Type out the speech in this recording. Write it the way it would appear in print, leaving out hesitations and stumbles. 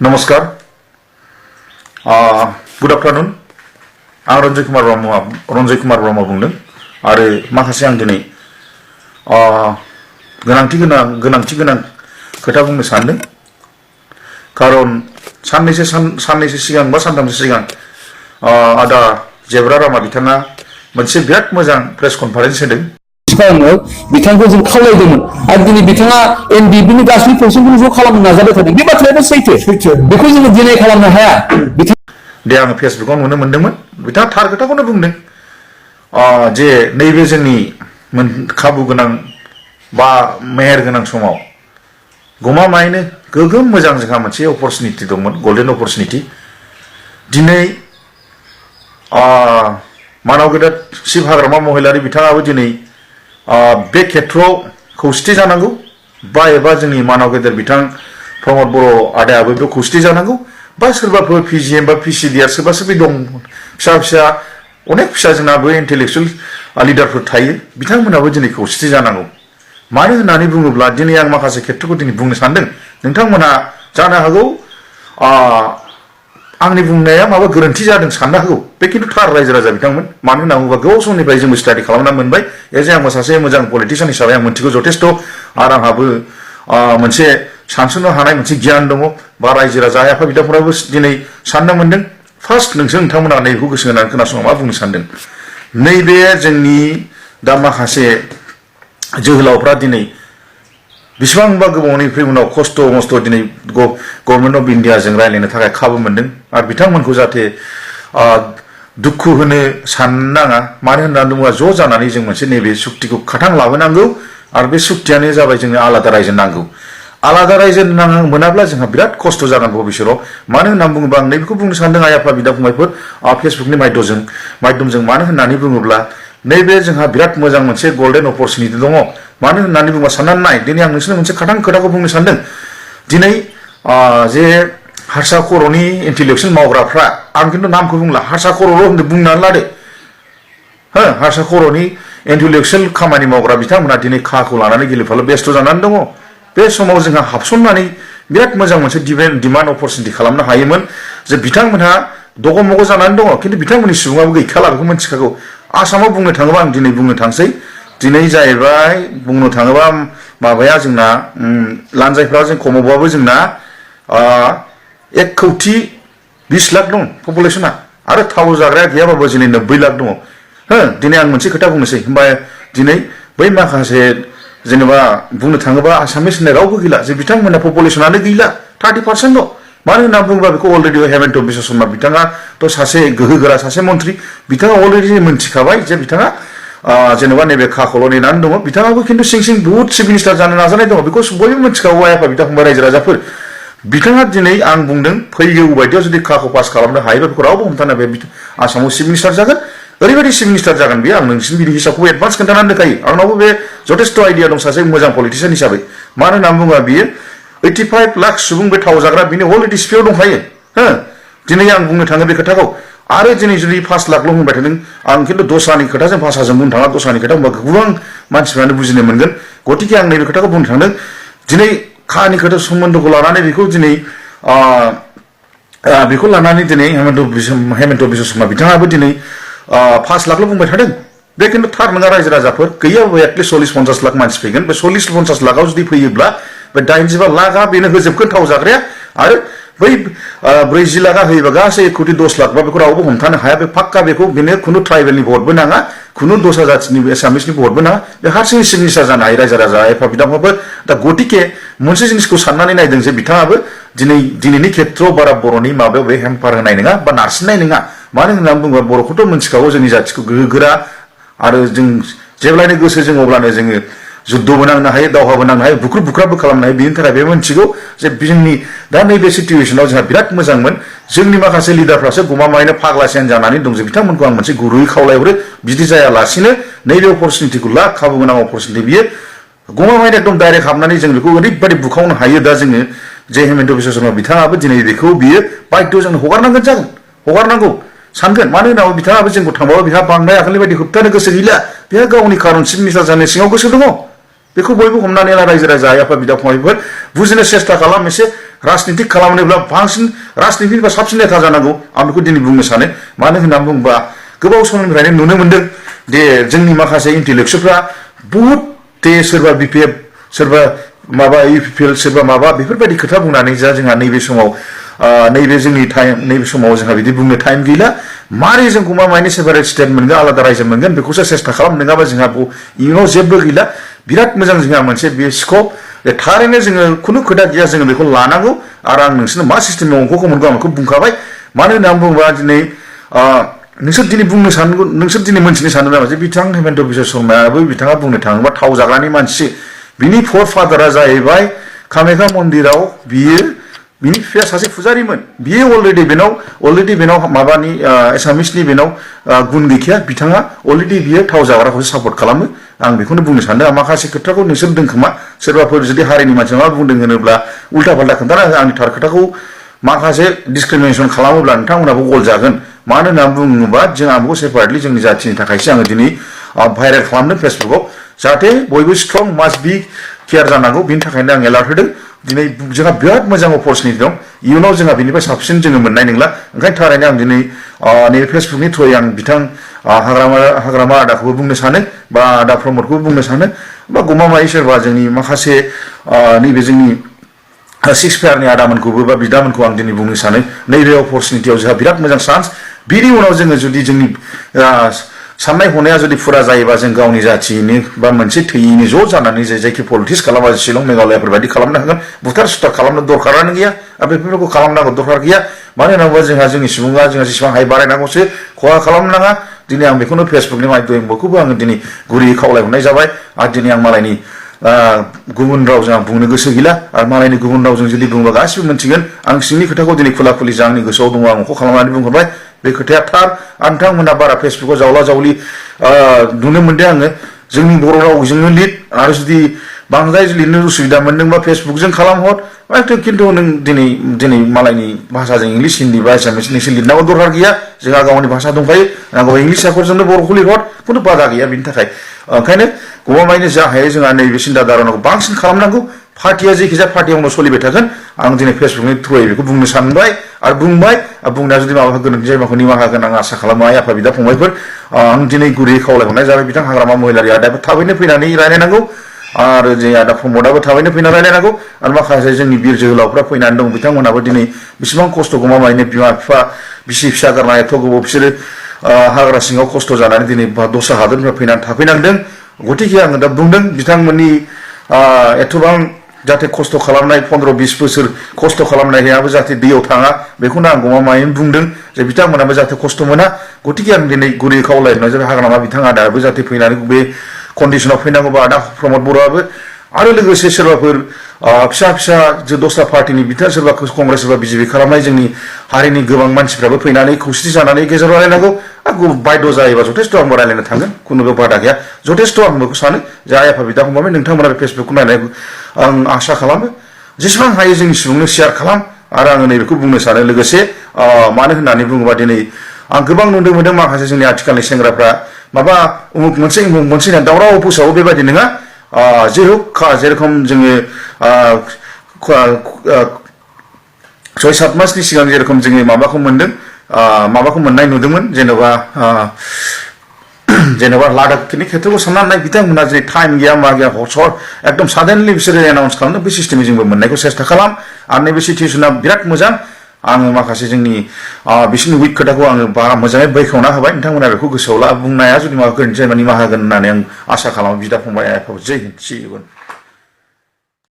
नमस्कार good afternoon आं रन्जय कुमार ब्रह्म बुंदों आरो माखासे आं दिनै गोनांथि गोनां खोथा बुंनो सानदों खारन साननैसो सिगां बा सानथामसो सिगां आदा जेब्रा रामा बिथाङा मोनसे बिराद मोजां प्रेस कनफारेन्स होदों खालामनायाव बिथांखौ जों खावलायदोंमोन आरो दिनै बिथाङा एनडिबिनि गासै फंक्सनखौ ज' खालामनो नाजाबाय थादों बे बाथ्रायाबो सैथो बेखौ जोङो दिनै खालामनो हाया दे आङो फेसबुकाव नुनो मोन्दोंमोन बिथाङा थार खोथाखौनो बुंदों जे नैबे जोंनि खाबु गोनां बा मेहेर गोनां समाव गमामायैनो गोगोम मोजां जोंहा मोनसे अपरचुनिटि दंमोन गल्डेन अपरचुनिटि दिनै मानाव गेदेर शिब हाग्रामा महिलारि बिथाङाबो दिनै बे खेत्रआव खौसेथि जानांगौ बा एबा जोंनि मानाव गेदेर बिथां प्रमद बर' आदायाबो बे खौसेथि जानांगौ बा सोरबाफोर पिजिएम बा पिसिडिआर सोरबा सोरबि दं फिसा अनेक फिसा जोंनाबो इन्टेलेक्सुवेल लिडारफोर थायो बिथांमोनाबो दिनै खौसेथि जानांगौ मानो होननानै बुङोब्ला दिनै आं माखासे खेत्रखौ दिनै बुंनो सानदों नोंथांमोना जानो हागौ आंनि बुंनाया माबा गोरोन्थि जादों साननो हागौ बे खिन्थु थार रायजो राजा बिथांमोन मानो होनना बुङोबा गोबाव समनिफ्राय जोंबो स्टाडि खालामना मोनबाय एजे आंबो सासे मोजां पलिटिशियान हिसाबै आं मोनथिगौ जथेस्थ आरो आंहाबो मोनसे सानसुनो हानाय मोनसे गियान दङ बा रायजो राजा आइ आफा बिदाफोराबो दिनै साननो मोनदों फार्स्ट नोंथांमोना नैबेखौ गोसो होनानै खोनासंना मा बुंनो सानदों नैबे जोंनि दा माखासे जोहोलावफ्रा दिनै बेसेबांबा गोबावनिफ्राय उनाव खस्थ' मस्थ' दिनै गभर्नमेन्ट अफ इन्डियाजों रायज्लायनो थाखाय खाबु मोनदों आरो बिथांमोनखौ जाहाथे दुखु होनो साननाङा मानो होननानै बुङोबा ज' जानानै जों मोनसे नैबे सुक्तिखौ खाथां लाबोनांगौ आरो बे सुक्तियानो जाबाय जोंनो आलादा रायजो नांगौ आलादा रायजो मोनाब्ला जोंहा बिराद खस्थ' जागोन भबिष्यतआव मानो होननानै बुङोबा आं नैबेखौ बुंनो सानदों आइ आफा बिदा फंबायफोर फेसबुकनि माध्यमजों मानो होननानै बुङोब्ला नैबे जोंहा बिराद मोजां मोनसे गल्डेन अपरचुनिटि दङ मानो होननानै बुङोबा साननानै नाय दिनै आं नोंसोरनो मोनसे खाथां खोथाखौ बुंनो सानदों दिनै जे हारसा खर'नि इन्टेलेक्सुवेल मावग्राफ्रा आं खिन्थु नामखौ बुंला हारसा खर'ल' होनदों बुंनानै लादो हो हारसा खर'नि इन्टेलेक्सुवेल खामानि मावग्रा बिथांमोना दिनै खाखौ लानानै गेलेफालो बेस्थ' जानानै दङ बे समाव जोंहा हाबसननानै बिराद मोजां मोनसे डिमान्ड अपरचुनिटि खालामनो हायोमोन जे बिथांमोनहा दगमग जानानै दङ खिन्थु बिथांमोननि सुबुङाबो गैखाला बेखौ मिथिखागौ आसामाव बुंनो थाङोबा आं दिनै बुंनो थांसै दिनै जाहैबाय बुंनो थाङोबा माबाया जोंना लानजायफ्रा जों खमावबाबो जोंना 1,20,00,000 दं पपुलेसना आरो थाव जाग्राया गैयाबाबो दिनै 90 लाख दङ हो दिनै आं मोनसे खोथा बुंनोसै होमबा दिनै बै माखासे जेनेबा बुंनो थाङोबा आसामिस होननाय रावबो गैला जे बिथांमोना पपुलेसनानो गैला 30% ल' मानो होनना बुङोबा बेखौ अलरेडि हेमन्त बिश्व शर्मा बिथाङाथ' सासे गोहोगोरा सासे मन्त्रि बिथाङा अलरेडि मिन्थिखाबाय जे बिथाङा जेनेबा नैबे खाखौल' नेनानै दङ बिथाङाबो खिन्थु सिं बहुत चिफ मिनिस्टार जानो नाजानाय दङ बेखौ बयबो मिथिखागौ आइ आफा बिदा फंबाय रायजो राजाफोर बिथाङा दिनै आं बुंदों फैगौ बायदियाव जुदि खाखौ पास खालामनो हायोबा बेखौ रावबो हमथानो बे आसामाव चिफ मिनिस्टार जागोन ओरैबायदि चिफ मिनिस्टार जागोन बेयो आं नोंसिनि बिनि हिसाबखौ एडभान्स खोन्थानानै दोनखायो आंनावबो बे जथेस्थ आइडिया दं सासे मोजां पलिटिशियान हिसाबै मानो होनना बुङोबा बियो 85 लाख सुबुं बे थाव जाग्रा बिनि अलरेडि सिपिआव दंखायो हो दिनै आं बुंनो थाङो बे खोथाखौ आरो दिनै जुदि 5 लाखल' होनबाय थादों आं खिन्थु दस्रानि खोथाजों भाषाजों बुंनो थाङा दस्रानि खोथा होनबा गोबां मानसिफ्रानो बुजिनो मोनगोन गतिके आं नैबे खोथाखौ बुंनो थांदों दिनै खानि खोथा सोमोन्दोखौ लानानै बेखौ दिनै हेमन्त बिश्व शर्मा बिथाङाबो दिनै 5 लाखल' बुंबाय थादों बे खिन्थु थार नङा रायजो राजाफोर गैयाबो एटलिस्ट 40-50 लाख मानसि फैगोन बे 40-50 लाखआव जुदि फैयोब्ला बे 85 लाखआ बेनो होजोबगोन थाव जाग्राया आरो बै 40 लाखआ होयोबा गासै 1,10 लाख बा बेखौ रावबो हमथानो हाया बे फाक्का बेखौ बेनो खुनु ट्राइबेलनि भटबो नाङा खुनु दस्रा जाथिनि एसामिसनि भटबो नाङा बे हारसिङै चिफ मिनिस्टार जानो हायो रायजो राजा एफा बिदाफोर दा गतिके मोनसे जिनिसखौ साननानै नायदों जे बिथाङाबो दिनैनि खेत्रआव बारा बर'नि माबायाव बे हेम्पार होनाय नङा बा नारसिननाय नङा मानो होननानै बुङोबा बर'खौथ' मिथिखागौ जोंनि जाथिखौ गोहोगोरा आरो जों जेब्लायनो गोसो जों अब्लानो जोङो जुद्धबो नांनो हायो दावहाबो नांनो हायो बुख्रुब बुख्राबबो खालामनो हायो बिनि थाखाय बे मिथिगौ जे जोंनि दा नैबे सिटुएसनाव जोंहा बिराद मोजांमोन जोंनि माखासे लिडारफ्रासो गमामायैनो फाग्लासियान जानानै दं जे बिथांमोनखौ आं मोनसे गुरैयै खावलायहरो बिदि जायालासिनो नैबे अपरचुनिटिखौ ला खाबु गोनां अपरचुनिटि बियो गमामायैनो एकदम डाइरेक्ट हाबनानै जों बेखौ ओरैबायदि बुखावनो हायो दा जोङो जे हेमन्त बिश्व शर्मा बिथाङाबो दिनै बेखौ बियो बाध्य जों हगारनांगोन जागोन हगारनांगौ सानगोन मानो होननानै बिथाङाबो जोंखौ थांबाबो बिहा बांद्राय आगोलनि बायदि होबथानो गोसो गैला बिहा गावनि खारन चिफ मिनिस्टार जानो सिङाव गोसो दङ बेखौ बयबो हमनानै ला रायजो राजा आफा बिदा फंबायफोर बुजिनो सेस्था खालाम एसे राजनिति खालामनोब्ला बांसिन राजनितिनिफ्राय साबसिन नेता जानांगौ आं बेखौ दिनै बुंनो सानो मानो होननानै बुङोबा गोबाव समनिफ्रायनो नुनो मोनदों दे जोंनि माखासे इन्टेलेक्सुयेलफ्रा बहुत दे सोरबा बिपिएफ सोरबा माबा इउपिपिएल सोरबा माबा बेफोरबायदि खोथा बुंनानै जोंहा नैबे समाव नैबे जोंनि टाइम नैबे समाव जोंहा बिदि बुंनो टाइम गैला मारै जों गमामायैनो सेपारेट स्टेट मोनगोन आलादा रायजो मोनगोन बेखौसो सेस्था खालाम नङाबा जोंहा इयुनाव जेबो गैला बिराद मोजां जोंहा मोनसे बे स्कप थारैनो जोङो खुनु खोथा गैया जोङो बेखौ लानांगौ आरो आं नोंसोरनो मा सिस्टेमनि अंकखौ मोनगौ आं बेखौ बुंखाबाय मानो होननानै बुङोबा दिनै नोंसोर दिनै बुंनो सानगौ नोंसोर दिनै मोनथिनो सानो नामा जे बिथां हेमन्त बिश्व शर्मायाबो बिथाङा बुंनो थाङोबा थाव जाग्रानि मानसि बिनि फर फादारा जाहैबाय कामाख्या मन्दिराव बिनि बिफाया सासे फुजारिमोन बियो अलरेडि बेनाव माबानि एसामिसनि बेनाव गुन गैखाया बिथाङा अलरेडि बियो थाव जाग्राखौसो सापर्ट खालामो आं बेखौनो बुंनो सानदों माखासे खोथाखौ नोंसोर दोनखोमा सोरबाफोर जुदि हारिनि मानसिया मा बुंदों होनोब्ला उल्था फाल्था खोन्थाना हो आंनि थार खोथाखौ माखासे डिसक्रिमिनेसन खालामोब्ला नोंथांमोनाबो गल जागोन मानो होननानै बुङोबा जों आंबो सेपारेटलि जोंनि जाथिनि थाखायसो आङो दिनै भाइरेल खालामदों फेसबुकाव जाहाथे बयबो स्ट्रं मास्ट बि केयार जानांगौ बिनि थाखायनो आं एलार्ट होदों दिनै जोंहा बिराद मोजां अपरचुनिटि दं इयुनाव जोंहा बिनिफ्राय साबसिन जोङो मोननाय नंला ओंखायनो थारैनो आं दिनै नैबे फेसबुकनि थ्रुयै आं बिथां हाग्रामा आदाखौबो बुंनो सानो बा आदा प्रमदखौबो बुंनो सानो बा गमामायै सोरबा जोंनि माखासे नैबे जोंनि सिक्स फेयारनि आदामोनखौबो बा बिदामोनखौ आं दिनै बुंनो सानो नैबे अपरचुनिटियाव जोंहा बिराद मोजां चान्स बिनि उनाव जोङो जुदि जोंनि साननाय हनाया जुदि फुरा जायोबा जों गावनि जाथियैनो बा मोनसे थैयैनो ज' जानानै जायखि पलिटिक्स खालामा शिलं मेघालयाफोर बायदि खालामनो हागोन बुथार सुथार खालामनो दरखारानो गैया आरो बेफोरखौ खालामनांगौ दरखार गैया मानो होनना बुङोबा जोंहा जोंनि सुबुङा जोंहा जेसेबां हाय बारायनांगौसो खहा खालामनो नाङा दिनै आं बेखौनो फेसबुकनि माध्यमखौबो आङो दिनै गुरैयै खावलायहरनाय जाबाय आरो दिनै आं मालायनि गुबुन रावजों आं बुंनो गोसो गैला आरो मालायनि गुबुन रावजों जुदि बुङोबा गासिबो मोनथिगोन आं सिंनि खोथाखौ दिनै खुला खुलि जा आंनि गोसोआव दङ आं बेखौ खालामनानै बुंहरबाय बे खोथाया थार आरो नोंथांमोना बारा फेसबुकाव जावला जावलि नुनो मोनदों आङो जोंनि बर' रावजोंनो लिर आरो जुदि बांद्राय लिरनो उसुबिदा मोनदोंबा फेसबुकजों खालामहर खिन्थु नों दिनै मालायनि भाषाजों इंलिस हिन्दी बा एसामिस नोंसोर लिरनांगौ दरकार गैया जोंहा गावनि भाषा दंखायो नांगौबा इंलिस आखरजोंनो बर'खौ लिरहर खुनु बादा गैया बिनि थाखाय ओंखायनो गमामायैनो जा हायो जोंहा नैबे सिन्था धारनाखौ बांसिन खालामनांगौ पार्टिया जायखिजाया पार्टियावनो सोलिबाय थागोन आं दिनै फेसबुकनि थ्रुयै बेखौ बुंनो सानबाय आरो बुंनाया जुदि माबाफोर गोरोन्थि जायोबा निमाहा होगोन आं आसा खालामो आइ आफा बिदा फंबायफोर आं दिनै गुरैयै खावलायहरनाय जाबाय बिथां हाग्रामा महिलारि आदायाबो थाबैनो फैनानै रायलायनांगौ आरो जोंनि आदा प्रमदाबो थाबैनो फैनानै रायलायनांगौ आरो माखासे जोंनि बिर जोहोलावफ्रा फैनानै दं बिथांमोनाबो दिनै बेसेबां खस्थ' गमामायैनो बिमा बिफा बिसि फिसा गारनाय एथ' गोबाव बिसोरो हाग्रा सिङाव खस्थ' जानानै दिनै दस्रा हादोरनिफ्राय फैनानै थाफैनांदों गतिके आङो दा बुंदों बिथांमोननि एथबां जाहाथे खस्थ' खालामनाय 15-20 बोसोर खस्थ' खालामनायाबो जाहाथे दैयाव थाङा बेखौनो आं गमामायैनो बुंदों जे बिथांमोनाबो जाहाथे खस्थ' मोना गतिके आं दिनै गुरै खावलायनाय जाबाय हाग्रामा बिथां आदायाबो जाहाथे फैनानै बे कन्डिसनाव फैनांगौबा आदा प्रमद बर'आबो आरो लोगोसे सोरबाफोर फिसा जे दस्रा पार्टिनि बिथां सोरबा कंग्रेस सोरबा बिजेपि खालामनाय जोंनि हारिनि गोबां मानसिफ्राबो फैनानै खौसेथि जानानै गेजेराव रायलायनांगौ बायद' जायोबा जथेस्थ' आंबो रायलायनो थांगोन खुनु बादा गैया जथेस्थ' आं बेखौ सानो जे आइ आफा बिदा फंबाय नोंथांमोना बे फेसबुकखौ नायनायखौ आं आसा खालामो जेसेबां हायो जोंनि सुबुंनो शेयार खालाम आरो आङो नैबेखौ बुंनो सानो लोगोसे मानो होननानै बुङोबा दिनै आं गोबां नुनो मोनदों माखासे जोंनि आथिखालनि सेंग्राफ्रा माबा मोनसे दावराव फोसावो बेबायदि नङा जेरखम जोङो 6-7 मासनि सिगां जेरखम जोङो माबाखौ मोननाय नुदोंमोन जेनेबा लादाखनि खेत्रखौ साननानै नाय बिथांमोना जे टाइम गैया मा गैया एकदम साडेनलि बिसोरो एनाउन्स खालामदों बे सिस्टेमै जोंबो मोननायखौ सेस्था खालाम आरो नैबे सिचुवेसना बिराद मोजां आङो माखासे जोंनि बिसोरनि उइक खोथाखौ आङो बारा मोजाङै बेखेवना होबाय नोंथांमोना बेखौ गोसोआव ला बुंनाया जुदि माबा गोरोन्थि जायोबा निमाहा होगोन होननानै आं आसा खालामो बिदा फंबाय आइ आफाखौ जै हिन्द